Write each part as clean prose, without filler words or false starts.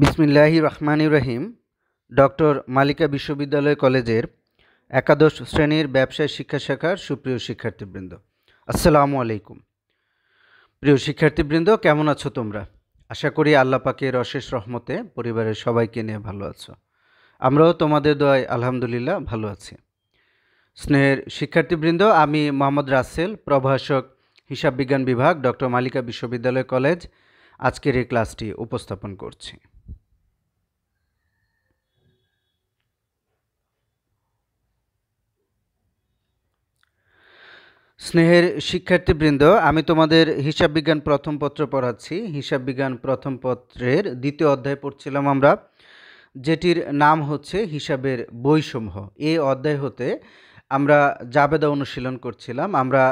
বিসমিল্লাহির রহমানির রহিম। ডক্টর মালিকা বিশ্ববিদ্যালয় কলেজের একাদশ শ্রেণীর ব্যবসায় শিক্ষা শাখার সুপ্রিয় শিক্ষার্থীবৃন্দ, আসসালামু আলাইকুম। প্রিয় শিক্ষার্থীবৃন্দ, কেমন আছো তোমরা? আশা করি আল্লাহ পাকের অশেষ রহমতে পরিবারের সবাইকে নিয়ে ভালো আছো। আমরাও তোমাদের দোয়ায় আলহামদুলিল্লাহ ভালো আছি। স্নেহের শিক্ষার্থীবৃন্দ, আমি মোহাম্মদ রাসেল, প্রভাষক, হিসাব বিজ্ঞান বিভাগ, ডক্টর মালিকা বিশ্ববিদ্যালয় কলেজ, আজকের এই ক্লাসটি উপস্থাপন করছি। স্নেহের শিক্ষার্থীবৃন্দ, আমি তোমাদের হিসাব বিজ্ঞান প্রথম পত্র পড়াচ্ছি। হিসাব বিজ্ঞান প্রথম পত্রের দ্বিতীয় অধ্যায় পড়ছিলাম আমরা, যেটির নাম হচ্ছে হিসাবের বইসমূহ। এই অধ্যায় হতে আমরা জাবেদা অনুশীলন করছিলাম। আমরা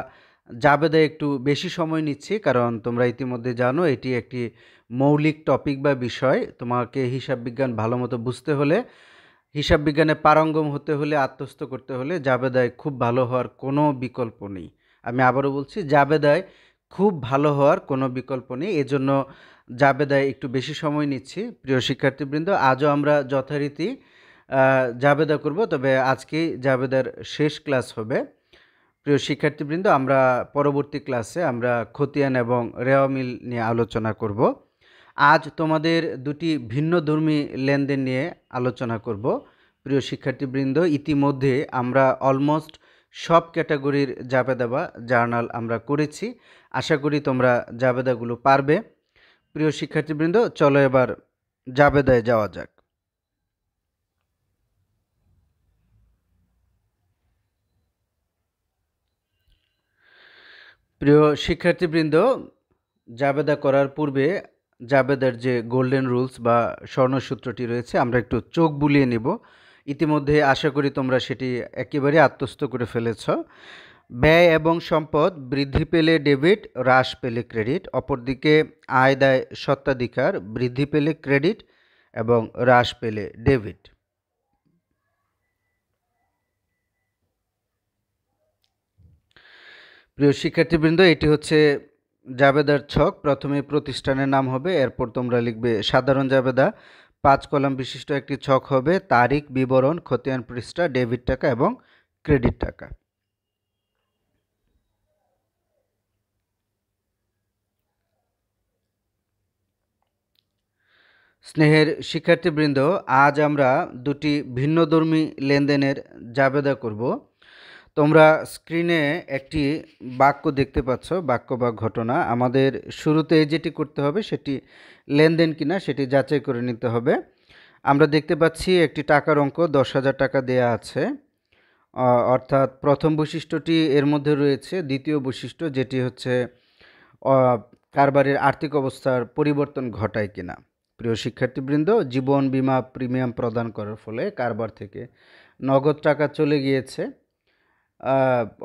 জাবেদায় একটু বেশি সময় নিচ্ছি, কারণ তোমরা ইতিমধ্যে জানো এটি একটি মৌলিক টপিক বা বিষয়। তোমাকে হিসাব বিজ্ঞান ভালো মতো বুঝতে হলে, হিসাব বিজ্ঞানে পারঙ্গম হতে হলে, আত্মস্থ করতে হলে জাবেদায় খুব ভালো হওয়ার কোনো বিকল্প নেই। আমি আবারও বলছি, জাবেদায় খুব ভালো হওয়ার কোনো বিকল্প নেই। এজন্য জাবেদায় একটু বেশি সময় নিচ্ছি। প্রিয় শিক্ষার্থীবৃন্দ, আজও আমরা যথারীতি জাবেদা করব, তবে আজকেই জাবেদার শেষ ক্লাস হবে। প্রিয় শিক্ষার্থীবৃন্দ, আমরা পরবর্তী ক্লাসে আমরা খতিয়ান এবং রেওয়া মিল নিয়ে আলোচনা করব। আজ তোমাদের দুটি ভিন্নধর্মী লেনদেন নিয়ে আলোচনা করব। প্রিয় শিক্ষার্থীবৃন্দ, ইতিমধ্যে আমরা অলমোস্ট সব ক্যাটাগরির জাবেদা বা জার্নাল আমরা করেছি। আশা করি তোমরা জাবেদাগুলো পারবে। প্রিয় শিক্ষার্থীবৃন্দ, চলো এবার জাবেদায় যাওয়া যাক। প্রিয় শিক্ষার্থীবৃন্দ, জাবেদা করার পূর্বে জাবেদার যে গোল্ডেন রুলস বা স্বর্ণসূত্রটি রয়েছে, আমরা একটু চোখ বুলিয়ে নেব। ইতিমধ্যে আশা করি তোমরা সেটি একেবারে আত্মস্থ করে ফেলেছ। ব্যয় এবং সম্পদ বৃদ্ধি পেলে ডেবিট, হ্রাস পেলে ক্রেডিট। অপরদিকে আয় দায় স্বত্বাধিকার বৃদ্ধি পেলে ক্রেডিট এবং হ্রাস পেলে ডেবিট। প্রিয় শিক্ষার্থীবৃন্দ, এটি হচ্ছে জাবেদার ছক। প্রথমে প্রতিষ্ঠানের নাম হবে, এরপর তোমরা লিখবে সাধারণ জাবেদা। 5 কলাম বিশিষ্ট একটি ছক হবে, তারিখ, বিবরণ, খতিয়ান পৃষ্ঠা, ডেবিট টাকা এবং ক্রেডিট টাকা। স্নেহের শিক্ষার্থীবৃন্দ, আজ আমরা দুটি ভিন্নধর্মী লেনদেনের জাবেদা করব। তোমরা স্ক্রিনে একটি বাক্য দেখতে পাচ্ছ, বাক্য বা ঘটনা। আমাদের শুরুতে যেটি করতে হবে সেটি লেনদেন কিনা সেটি যাচাই করে নিতে হবে। আমরা দেখতে পাচ্ছি একটি টাকার অঙ্ক 10,000 টাকা দেয়া আছে, অর্থাৎ প্রথম বৈশিষ্ট্যটি এর মধ্যে রয়েছে। দ্বিতীয় বৈশিষ্ট্য যেটি হচ্ছে কারবারের আর্থিক অবস্থার পরিবর্তন ঘটায় কিনা। প্রিয় শিক্ষার্থীবৃন্দ, জীবন বীমা প্রিমিয়াম প্রদান করার ফলে কারবার থেকে নগদ টাকা চলে গিয়েছে,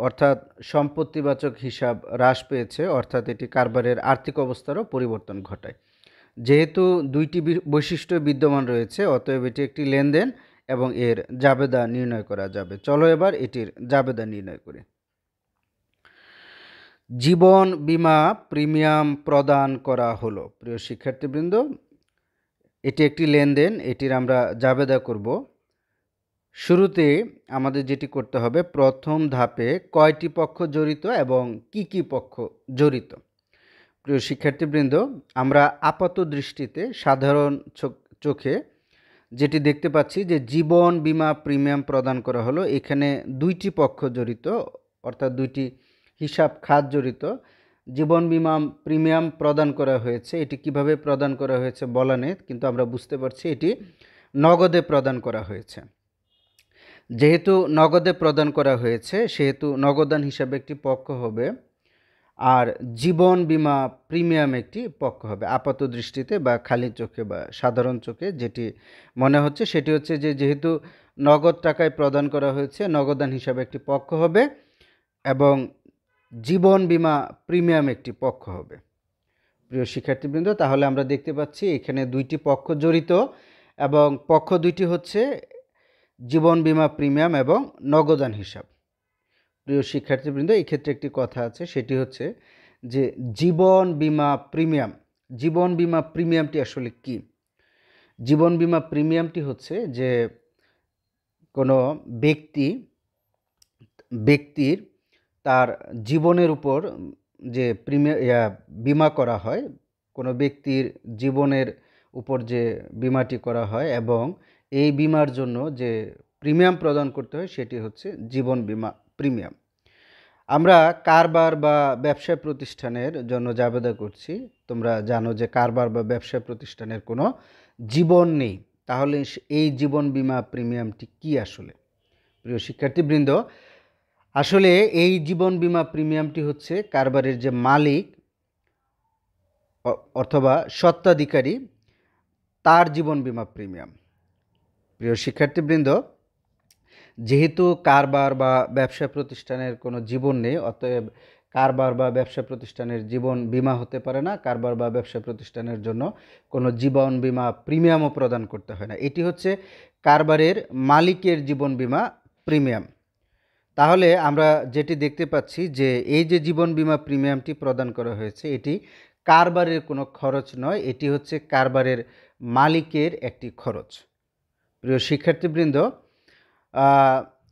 অর্থাৎ সম্পত্তিবাচক হিসাব হ্রাস পেয়েছে, অর্থাৎ এটি কারবারের আর্থিক অবস্থারও পরিবর্তন ঘটায়। যেহেতু দুইটি বৈশিষ্ট্য বিদ্যমান রয়েছে, অতএব এটি একটি লেনদেন এবং এর জাবেদা নির্ণয় করা যাবে। চলো এবার এটির জাবেদা নির্ণয় করি। জীবন বীমা প্রিমিয়াম প্রদান করা হলো। প্রিয় শিক্ষার্থীবৃন্দ, এটি একটি লেনদেন, এটির আমরা জাবেদা করব। শুরুতে আমাদের যেটি করতে হবে, প্রথম ধাপে কয়টি পক্ষ জড়িত এবং কি কি পক্ষ জড়িত। প্রিয় শিক্ষার্থীবৃন্দ, আমরা আপাত দৃষ্টিতে সাধারণ চোখে যেটি দেখতে পাচ্ছি যে জীবন বীমা প্রিমিয়াম প্রদান করা হলো, এখানে দুইটি পক্ষ জড়িত, অর্থাৎ দুইটি হিসাব খাত জড়িত। জীবন বীমা প্রিমিয়াম প্রদান করা হয়েছে, এটি কিভাবে প্রদান করা হয়েছে বলা নেই, কিন্তু আমরা বুঝতে পারছি এটি নগদে প্রদান করা হয়েছে। যেহেতু নগদে প্রদান করা হয়েছে, সেহেতু নগদান হিসাবে একটি পক্ষ হবে, আর জীবন বীমা প্রিমিয়াম একটি পক্ষ হবে। আপাত দৃষ্টিতে বা খালি চোখে বা সাধারণ চোখে যেটি মনে হচ্ছে সেটি হচ্ছে যে যেহেতু নগদ টাকায় প্রদান করা হয়েছে, নগদান হিসাবে একটি পক্ষ হবে এবং জীবন বীমা প্রিমিয়াম একটি পক্ষ হবে। প্রিয় শিক্ষার্থীবৃন্দ, তাহলে আমরা দেখতে পাচ্ছি এখানে দুইটি পক্ষ জড়িত এবং পক্ষ দুইটি হচ্ছে জীবন বীমা প্রিমিয়াম এবং নগদান হিসাব। প্রিয় শিক্ষার্থীবৃন্দ, এই ক্ষেত্রে একটি কথা আছে, সেটি হচ্ছে যে জীবন বীমা প্রিমিয়ামটি আসলে কি। জীবন বীমা প্রিমিয়ামটি হচ্ছে যে কোনো ব্যক্তির তার জীবনের উপর যে বিমা করা হয়, কোনো ব্যক্তির জীবনের উপর যে বিমাটি করা হয় এবং এই বিমার জন্য যে প্রিমিয়াম প্রদান করতে হয় সেটি হচ্ছে জীবন বীমা প্রিমিয়াম। আমরা কারবার বা ব্যবসা প্রতিষ্ঠানের জন্য আবেদন করছি। তোমরা জানো যে কারবার বা ব্যবসা প্রতিষ্ঠানের কোনো জীবন নেই। তাহলে এই জীবন বীমা প্রিমিয়ামটি কি আসলে? প্রিয় শিক্ষার্থীবৃন্দ, আসলে এই জীবন বীমা প্রিমিয়ামটি হচ্ছে কারবারের যে মালিক অথবা স্বত্বাধিকারী তার জীবন বীমা প্রিমিয়াম। প্রিয় শিক্ষার্থীবৃন্দ, যেহেতু কারবার বা ব্যবসা প্রতিষ্ঠানের কোনো জীবন নেই, অতএব কারবার বা ব্যবসা প্রতিষ্ঠানের জীবন বীমা হতে পারে না। কারবার বা ব্যবসা প্রতিষ্ঠানের জন্য কোনো জীবন বীমা প্রিমিয়ামও প্রদান করতে হয় না। এটি হচ্ছে কারবারের মালিকের জীবন বীমা প্রিমিয়াম। তাহলে আমরা যেটি দেখতে পাচ্ছি যে এই যে জীবন বীমা প্রিমিয়ামটি প্রদান করা হয়েছে এটি কারবারের কোনো খরচ নয়, এটি হচ্ছে কারবারের মালিকের একটি খরচ। প্রিয় শিক্ষার্থীবৃন্দ,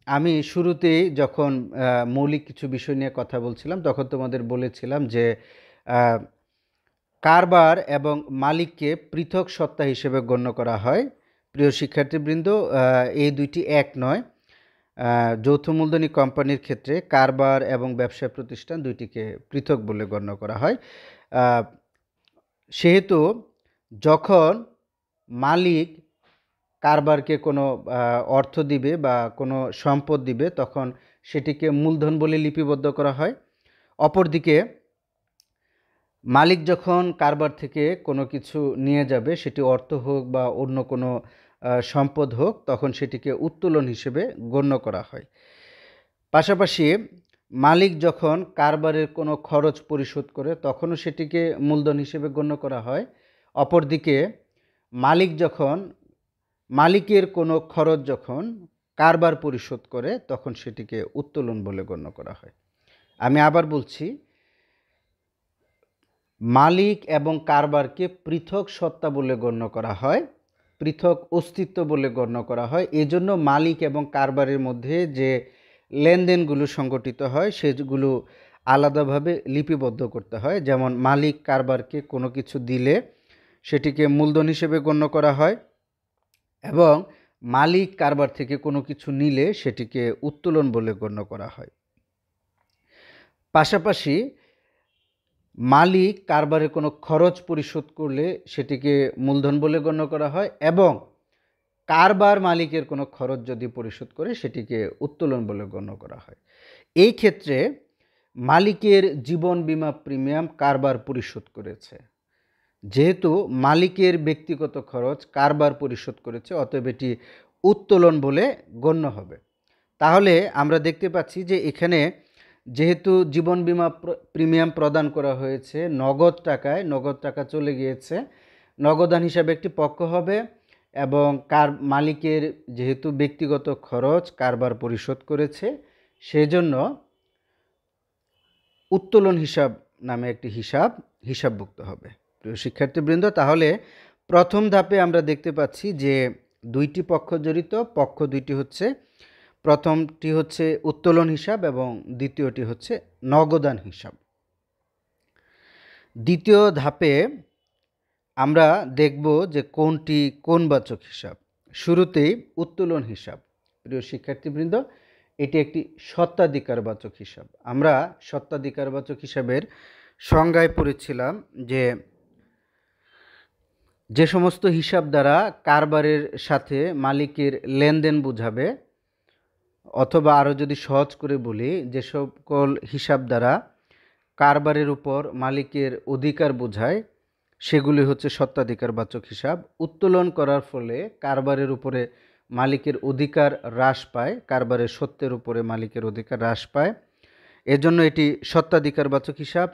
আমি শুরুতেই যখন মৌলিক কিছু বিষয় নিয়ে কথা বলছিলাম তখন তোমাদের বলেছিলাম যে কারবার এবং মালিককে পৃথক সত্তা হিসেবে গণ্য করা হয়। প্রিয় শিক্ষার্থীবৃন্দ, এই দুইটি এক নয়। যৌথ মূলধনী কোম্পানির ক্ষেত্রে কারবার এবং ব্যবসা প্রতিষ্ঠান দুইটিকে পৃথক বলে গণ্য করা হয়। সেহেতু যখন মালিক কারবারকে কোনো অর্থ দিবে বা কোনো সম্পদ দিবে তখন সেটিকে মূলধন বলে লিপিবদ্ধ করা হয়। অপরদিকে মালিক যখন কারবার থেকে কোনো কিছু নিয়ে যাবে, সেটি অর্থ হোক বা অন্য কোনো সম্পদ হোক, তখন সেটিকে উত্তোলন হিসেবে গণ্য করা হয়। পাশাপাশি মালিক যখন কারবারের কোনো খরচ পরিশোধ করে তখনও সেটিকে মূলধন হিসেবে গণ্য করা হয়। অপরদিকে মালিকের কোনো খরচ যখন কারবার পরিশোধ করে তখন সেটিকে উত্তোলন বলে গণ্য করা হয়। আমি আবার বলছি, মালিক এবং কারবারকে পৃথক সত্তা বলে গণ্য করা হয়, পৃথক অস্তিত্ব বলে গণ্য করা হয়। এজন্য মালিক এবং কারবারের মধ্যে যে লেনদেনগুলো সংগঠিত হয় সেগুলো আলাদাভাবে লিপিবদ্ধ করতে হয়। যেমন মালিক কারবারকে কোনো কিছু দিলে সেটিকে মূলধন হিসেবে গণ্য করা হয় এবং মালিক কারবার থেকে কোনো কিছু নিলে সেটিকে উত্তোলন বলে গণ্য করা হয়। পাশাপাশি মালিক কারবারের কোনো খরচ পরিশোধ করলে সেটিকে মূলধন বলে গণ্য করা হয় এবং কারবার মালিকের কোনো খরচ যদি পরিশোধ করে সেটিকে উত্তোলন বলে গণ্য করা হয়। এই ক্ষেত্রে মালিকের জীবন বীমা প্রিমিয়াম কারবার পরিশোধ করেছে। যেহেতু মালিকের ব্যক্তিগত খরচ কারবার পরিশোধ করেছে, অতএব এটি উত্তোলন বলে গণ্য হবে। তাহলে আমরা দেখতে পাচ্ছি যে এখানে যেহেতু জীবন বীমা প্রিমিয়াম প্রদান করা হয়েছে নগদ টাকা চলে গিয়েছে, নগদান হিসাবে একটি পক্ষ হবে এবং মালিকের যেহেতু ব্যক্তিগত খরচ কারবার পরিশোধ করেছে সেজন্য উত্তোলন হিসাব নামে একটি হিসাবভুক্ত হবে। প্রিয় শিক্ষার্থীবৃন্দ, তাহলে প্রথম ধাপে আমরা দেখতে পাচ্ছি যে দুইটি পক্ষ জড়িত, পক্ষ দুইটি হচ্ছে, প্রথমটি হচ্ছে উত্তোলন হিসাব এবং দ্বিতীয়টি হচ্ছে নগদান হিসাব। দ্বিতীয় ধাপে আমরা দেখব যে কোনটি কোনবাচক হিসাব। শুরুতেই উত্তোলন হিসাব। প্রিয় শিক্ষার্থীবৃন্দ, এটি একটি স্বত্বাধিকারবাচক হিসাব। আমরা স্বত্বাধিকারবাচক হিসাবের সংজ্ঞায় পড়েছিলাম যে সমস্ত হিসাব দ্বারা কারবারের সাথে মালিকের লেনদেন বোঝাবে, অথবা আরও যদি সহজ করে বলি, যে সকল হিসাব দ্বারা কারবারের উপর মালিকের অধিকার বোঝায় সেগুলি হচ্ছে স্বত্বাধিকারবাচক হিসাব। উত্তোলন করার ফলে কারবারের উপরে মালিকের অধিকার হ্রাস পায়, কারবারের সত্যের উপরে মালিকের অধিকার হ্রাস পায়, এজন্য এটি স্বত্বাধিকারবাচক হিসাব।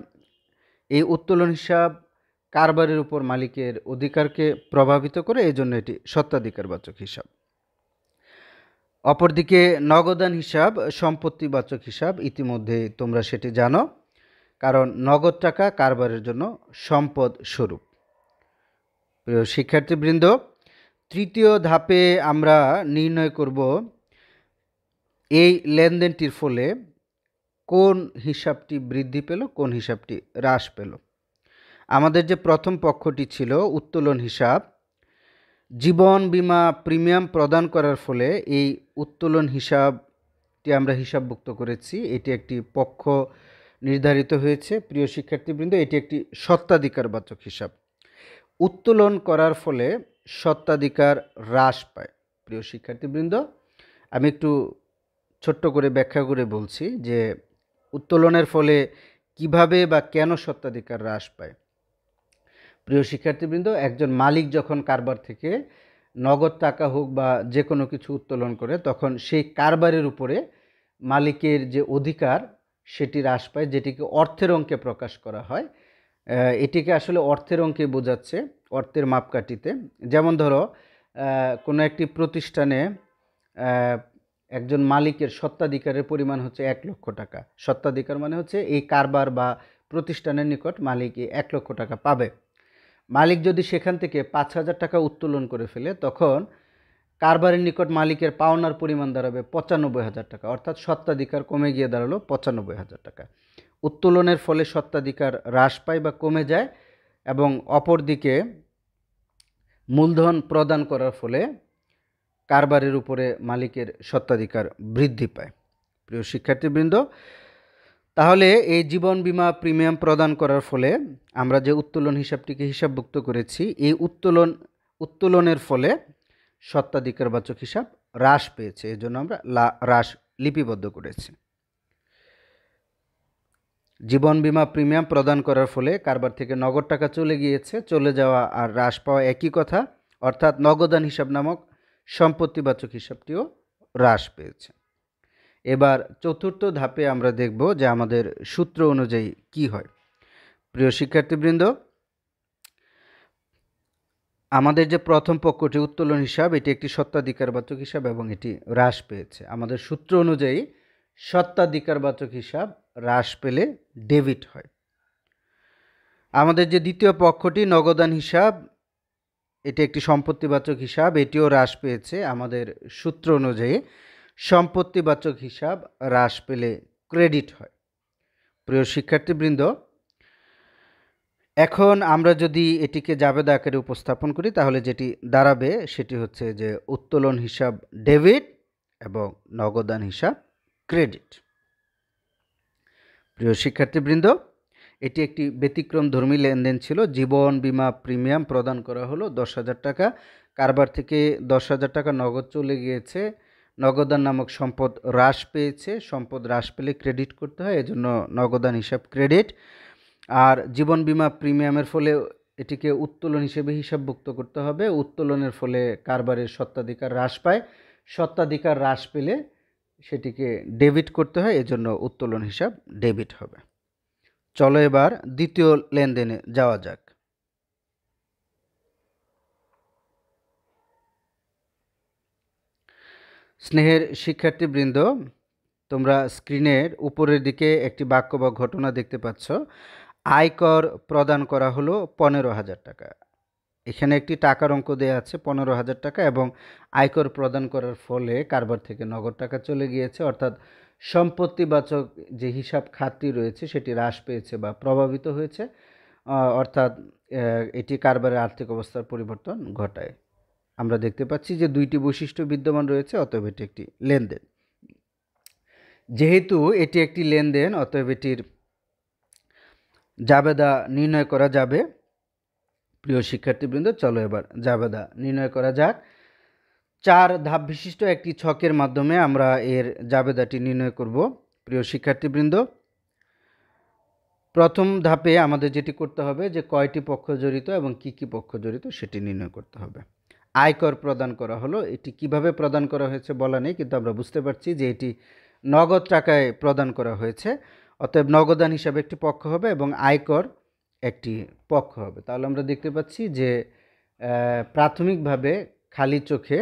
এই উত্তোলন হিসাব কারবারের উপর মালিকের অধিকারকে প্রভাবিত করে, এজন্য এটি স্বত্বাধিকারবাচক হিসাব। অপরদিকে নগদান হিসাব সম্পত্তিবাচক হিসাব। ইতিমধ্যে তোমরা সেটি জানো, কারণ নগদ টাকা কারবারের জন্য সম্পদ স্বরূপ। প্রিয় শিক্ষার্থীবৃন্দ, তৃতীয় ধাপে আমরা নির্ণয় করব এই লেনদেনটির ফলে কোন হিসাবটি বৃদ্ধি পেল, কোন হিসাবটি হ্রাস পেল। আমাদের যে প্রথম পক্ষটি ছিল উত্তোলন হিসাব, জীবন বীমা প্রিমিয়াম প্রদান করার ফলে এই উত্তোলন হিসাবটি আমরা হিসাবভুক্ত করেছি। এটি একটি পক্ষ নির্ধারিত হয়েছে। প্রিয় শিক্ষার্থীবৃন্দ, এটি একটি স্বত্বাধিকারবাচক হিসাব। উত্তোলন করার ফলে স্বত্বাধিকার হ্রাস পায়। প্রিয় শিক্ষার্থীবৃন্দ, আমি একটু ছোট্ট করে ব্যাখ্যা করে বলছি যে উত্তোলনের ফলে কিভাবে বা কেন স্বত্বাধিকার হ্রাস পায়। প্রিয় শিক্ষার্থীবৃন্দ, একজন মালিক যখন কারবার থেকে নগদ টাকা হোক বা যে কোনো কিছু উত্তোলন করে, তখন সেই কারবারের উপরে মালিকের যে অধিকার সেটি হ্রাস পায়, যেটিকে অর্থের অঙ্কে প্রকাশ করা হয়। এটিকে আসলে অর্থের অঙ্কে বোঝাচ্ছে, অর্থের মাপকাঠিতে। যেমন ধরো, কোনো একটি প্রতিষ্ঠানে একজন মালিকের স্বত্বাধিকারের পরিমাণ হচ্ছে 1,00,000 টাকা। স্বত্বাধিকার মানে হচ্ছে এই কারবার বা প্রতিষ্ঠানের নিকট মালিক 1,00,000 টাকা পাবে। মালিক যদি সেখান থেকে 5,000 টাকা উত্তোলন করে ফেলে, তখন কারবারের নিকট মালিকের পাওনার পরিমাণ দাঁড়াবে 95,000 টাকা, অর্থাৎ স্বত্বাধিকার কমে গিয়ে দাঁড়ালো 95,000 টাকা। উত্তোলনের ফলে স্বত্বাধিকার হ্রাস পায় বা কমে যায়, এবং অপরদিকে মূলধন প্রদান করার ফলে কারবারের উপরে মালিকের স্বত্বাধিকার বৃদ্ধি পায়। প্রিয় শিক্ষার্থীবৃন্দ, তাহলে এই জীবন বীমা প্রিমিয়াম প্রদান করার ফলে আমরা যে উত্তোলন হিসাবটিকে হিসাবভুক্ত করেছি, এই উত্তোলনের ফলে স্বত্বাধিকারবাচক হিসাব হ্রাস পেয়েছে, এই জন্য আমরা হ্রাস লিপিবদ্ধ করেছি। জীবন বীমা প্রিমিয়াম প্রদান করার ফলে কারবার থেকে নগদ টাকা চলে গিয়েছে, চলে যাওয়া আর হ্রাস পাওয়া একই কথা, অর্থাৎ নগদান হিসাব নামক সম্পত্তিবাচক হিসাবটিও হ্রাস পেয়েছে। এবার চতুর্থ ধাপে আমরা দেখব যে আমাদের সূত্র অনুযায়ী কি হয়। প্রিয় শিক্ষার্থীবৃন্দ, আমাদের যে প্রথম পক্ষটি উত্তোলন হিসাব, এটি একটি স্বত্বাধিকারবাচক হিসাব এবং এটি হ্রাস পেয়েছে। আমাদের সূত্র অনুযায়ী স্বত্বাধিকারবাচক হিসাব হ্রাস পেলে ডেবিট হয়। আমাদের যে দ্বিতীয় পক্ষটি নগদান হিসাব, এটি একটি সম্পত্তিবাচক হিসাব, এটিও হ্রাস পেয়েছে। আমাদের সূত্র অনুযায়ী সম্পত্তিবাচক হিসাব হ্রাস পেলে ক্রেডিট হয়। প্রিয় শিক্ষার্থীবৃন্দ, এখন আমরা যদি এটিকে জাবেদা আকারে উপস্থাপন করি, তাহলে যেটি দাঁড়াবে সেটি হচ্ছে যে উত্তোলন হিসাব ডেবিট এবং নগদান হিসাব ক্রেডিট। প্রিয় শিক্ষার্থীবৃন্দ, এটি একটি ব্যতিক্রমধর্মী লেনদেন ছিল। জীবন বীমা প্রিমিয়াম প্রদান করা হলো 10,000 টাকা, কারবার থেকে 10,000 টাকা নগদ চলে গিয়েছে, নগদান নামক সম্পদ হ্রাস পেয়েছে। সম্পদ হ্রাস পেলে ক্রেডিট করতে হয়, এজন্য নগদান হিসাব ক্রেডিট। আর জীবন বীমা প্রিমিয়ামের ফলে এটিকে উত্তোলন হিসেবে হিসাবভুক্ত করতে হবে। উত্তোলনের ফলে কারবারের স্বত্বাধিকার হ্রাস পায়, স্বত্বাধিকার হ্রাস পেলে সেটিকে ডেবিট করতে হয়, এজন্য উত্তোলন হিসাব ডেবিট হবে। চলো এবার দ্বিতীয় লেনদেনে যাওয়া যাক। স্নেহের শিক্ষার্থীবৃন্দ, তোমরা স্ক্রিনের উপরের দিকে একটি বাক্য বা ঘটনা দেখতে পাচ্ছ। আয়কর প্রদান করা হলো 15,000 টাকা। এখানে একটি টাকার অঙ্ক দেওয়া আছে 15,000 টাকা, এবং আয়কর প্রদান করার ফলে কারবার থেকে নগদ টাকা চলে গিয়েছে, অর্থাৎ সম্পত্তিবাচক যে হিসাব খাতটি রয়েছে সেটি হ্রাস পেয়েছে বা প্রভাবিত হয়েছে, অর্থাৎ এটি কারবারের আর্থিক অবস্থার পরিবর্তন ঘটায়। আমরা দেখতে পাচ্ছি যে দুইটি বৈশিষ্ট্য বিদ্যমান রয়েছে, অতএব এটি একটি লেনদেন। যেহেতু এটি একটি লেনদেন, অতএব এটির জাবেদা নির্ণয় করা যাবে। প্রিয় শিক্ষার্থীবৃন্দ, চলো এবার জাবেদা নির্ণয় করা যাক। 4 ধাপ বিশিষ্ট একটি ছকের মাধ্যমে আমরা এর জাবেদাটি নির্ণয় করব। প্রিয় শিক্ষার্থীবৃন্দ, প্রথম ধাপে আমাদের যেটি করতে হবে যে কয়টি পক্ষ জড়িত এবং কি কি পক্ষ জড়িত সেটি নির্ণয় করতে হবে। আয়কর প্রদান করা হলো, এটি কিভাবে প্রদান করা হয়েছে বলা নেই, কিন্তু আমরা বুঝতে পারছি যে এটি নগদ টাকায় প্রদান করা হয়েছে, অতএব নগদান হিসাবে একটি পক্ষ হবে এবং আয়কর একটি পক্ষ হবে। তাহলে আমরা দেখতে পাচ্ছি যে প্রাথমিকভাবে খালি চোখে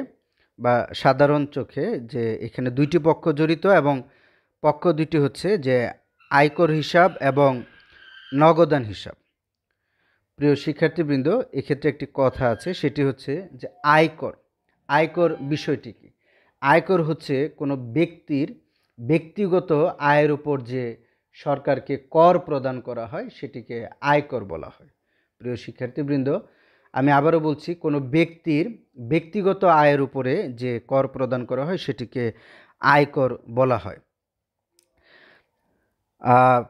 বা সাধারণ চোখে যে এখানে দুইটি পক্ষ জড়িত, এবং পক্ষ দুটি হচ্ছে যে আয়কর হিসাব এবং নগদান হিসাব। প্রিয় শিক্ষার্থীবৃন্দ, এক্ষেত্রে একটি কথা আছে, সেটি হচ্ছে যে আয়কর। আয়কর বিষয়টি কি? আয়কর হচ্ছে কোনো ব্যক্তির ব্যক্তিগত আয়ের উপর যে সরকারকে কর প্রদান করা হয় সেটিকে আয়কর বলা হয়। প্রিয় শিক্ষার্থীবৃন্দ, আমি আবারও বলছি, কোনো ব্যক্তির ব্যক্তিগত আয়ের উপরে যে কর প্রদান করা হয় সেটিকে আয়কর বলা হয়।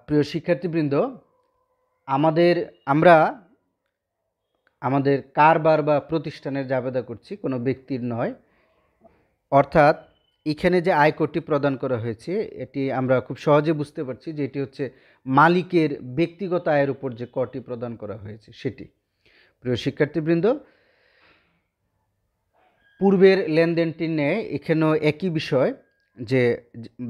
প্রিয় শিক্ষার্থীবৃন্দ, আমরা আমাদের কারবার বা প্রতিষ্ঠানের জাবেদা করছি, কোনো ব্যক্তির নয়। অর্থাৎ এখানে যে আয়করটি প্রদান করা হয়েছে এটি আমরা খুব সহজে বুঝতে পারছি যে এটি হচ্ছে মালিকের ব্যক্তিগত আয়ের উপর যে করটি প্রদান করা হয়েছে সেটি। প্রিয় শিক্ষার্থীবৃন্দ, পূর্বের লেনদেনটি নিয়ে এখানেও একই বিষয়, যে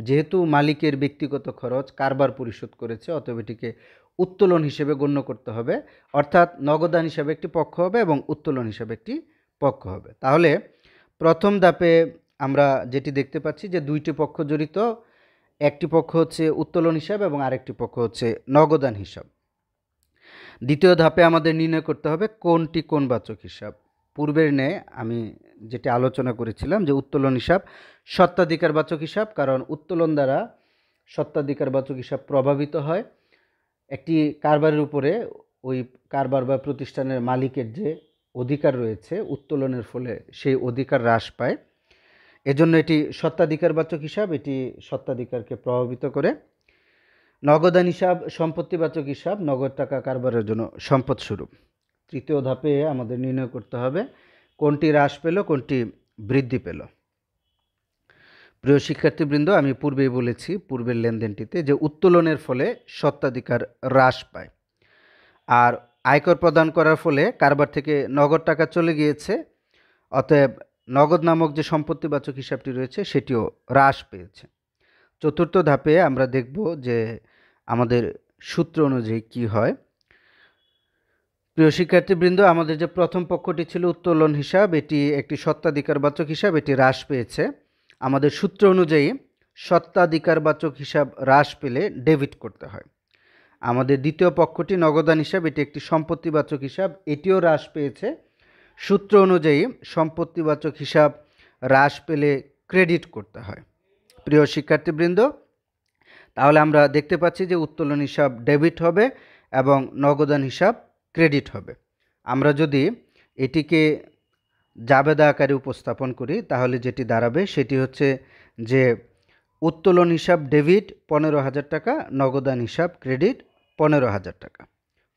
যেহেতু মালিকের ব্যক্তিগত খরচ কারবার পরিশোধ করেছে, অতএব এটিকে উত্তোলন হিসেবে গণ্য করতে হবে। অর্থাৎ নগদান হিসাবে একটি পক্ষ হবে এবং উত্তোলন হিসাবে একটি পক্ষ হবে। তাহলে প্রথম ধাপে আমরা যেটি দেখতে পাচ্ছি যে দুইটি পক্ষ জড়িত, একটি পক্ষ হচ্ছে উত্তোলন হিসাব এবং আরেকটি পক্ষ হচ্ছে নগদান হিসাব। দ্বিতীয় ধাপে আমাদের নির্ণয় করতে হবে কোনটি কোন বাচক হিসাব। পূর্বের ন্যায় আমি যেটি আলোচনা করেছিলাম যে উত্তোলন হিসাব স্বত্বাধিকার বাচক হিসাব, কারণ উত্তোলন দ্বারা স্বত্বাধিকার বাচক হিসাব প্রভাবিত হয়। একটি কারবারের উপরে ওই কারবার বা প্রতিষ্ঠানের মালিকের যে অধিকার রয়েছে উত্তোলনের ফলে সেই অধিকার হ্রাস পায়, এজন্য এটি স্বত্বাধিকার বাচক হিসাব, এটি স্বত্বাধিকারকে প্রভাবিত করে। নগদান হিসাব সম্পত্তিবাচক হিসাব, নগদ টাকা কারবারের জন্য সম্পদ স্বরূপ। তৃতীয় ধাপে আমাদের নির্ণয় করতে হবে কোনটি হ্রাস পেল কোনটি বৃদ্ধি পেল। প্রিয় শিক্ষার্থীবৃন্দ, আমি পূর্বেই বলেছি পূর্বের লেনদেনটিতে যে উত্তোলনের ফলে স্বত্বাধিকার হ্রাস পায়, আর আয়কর প্রদান করার ফলে কারবার থেকে নগদ টাকা চলে গিয়েছে, অতএব নগদ নামক যে সম্পত্তিবাচক হিসাবটি রয়েছে সেটিও হ্রাস পেয়েছে। চতুর্থ ধাপে আমরা দেখব যে আমাদের সূত্র অনুযায়ী কি হয়। প্রিয় শিক্ষার্থীবৃন্দ, আমাদের যে প্রথম পক্ষটি ছিল উত্তোলন হিসাব, এটি একটি স্বত্বাধিকারবাচক হিসাব, এটি হ্রাস পেয়েছে। আমাদের সূত্র অনুযায়ী স্বত্বাধিকারবাচক হিসাব হ্রাস পেলে ডেবিট করতে হয়। আমাদের দ্বিতীয় পক্ষটি নগদান হিসাব, এটি একটি সম্পত্তিবাচক হিসাব, এটিও হ্রাস পেয়েছে। সূত্র অনুযায়ী সম্পত্তিবাচক হিসাব হ্রাস পেলে ক্রেডিট করতে হয়। প্রিয় শিক্ষার্থীবৃন্দ, তাহলে আমরা দেখতে পাচ্ছি যে উত্তোলন হিসাব ডেবিট হবে এবং নগদান হিসাব ক্রেডিট হবে। আমরা যদি এটিকে জাবেদা আকারে উপস্থাপন করি তাহলে যেটি দাঁড়াবে সেটি হচ্ছে যে উত্তোলন হিসাব ডেবিট 15,000 টাকা, নগদান হিসাব ক্রেডিট 15,000 টাকা।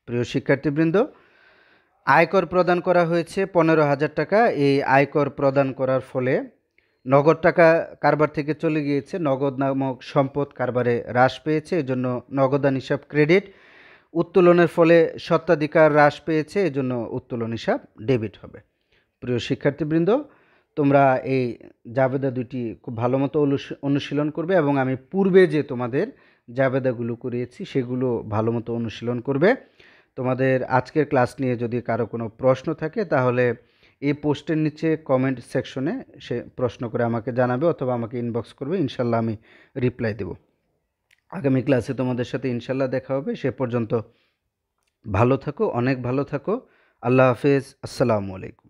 প্রিয় শিক্ষার্থীবৃন্দ, আয়কর প্রদান করা হয়েছে 15,000 টাকা। এই আয়কর প্রদান করার ফলে নগদ টাকা কারবার থেকে চলে গিয়েছে, নগদ নামক সম্পদ কারবারে হ্রাস পেয়েছে, এজন্য নগদান হিসাব ক্রেডিট। উত্তোলনের ফলে স্বত্বাধিকার হ্রাস পেয়েছে, এজন্য উত্তোলন হিসাব ডেবিট হবে। প্রিয় শিক্ষার্থীবৃন্দ, তোমরা এই জাবেদা দুটি খুব ভালো মতো অনুশীলন করবে এবং আমি পূর্বে যে তোমাদের জাবেদাগুলো করিয়েছি সেগুলো ভালো মতো অনুশীলন করবে। তোমাদের আজকের ক্লাস নিয়ে যদি কারো কোনো প্রশ্ন থাকে তাহলে এই পোস্টের নিচে কমেন্ট সেকশনে সে প্রশ্ন করে আমাকে জানাবে অথবা আমাকে ইনবক্স করবে, ইনশাল্লাহ আমি রিপ্লাই দেব। আগামী ক্লাসে তোমাদের সাথে ইনশাল্লাহ দেখা হবে। সে পর্যন্ত ভালো থাকো, অনেক ভালো থাকো। আল্লাহ হাফেজ, আসসালামু আলাইকুম।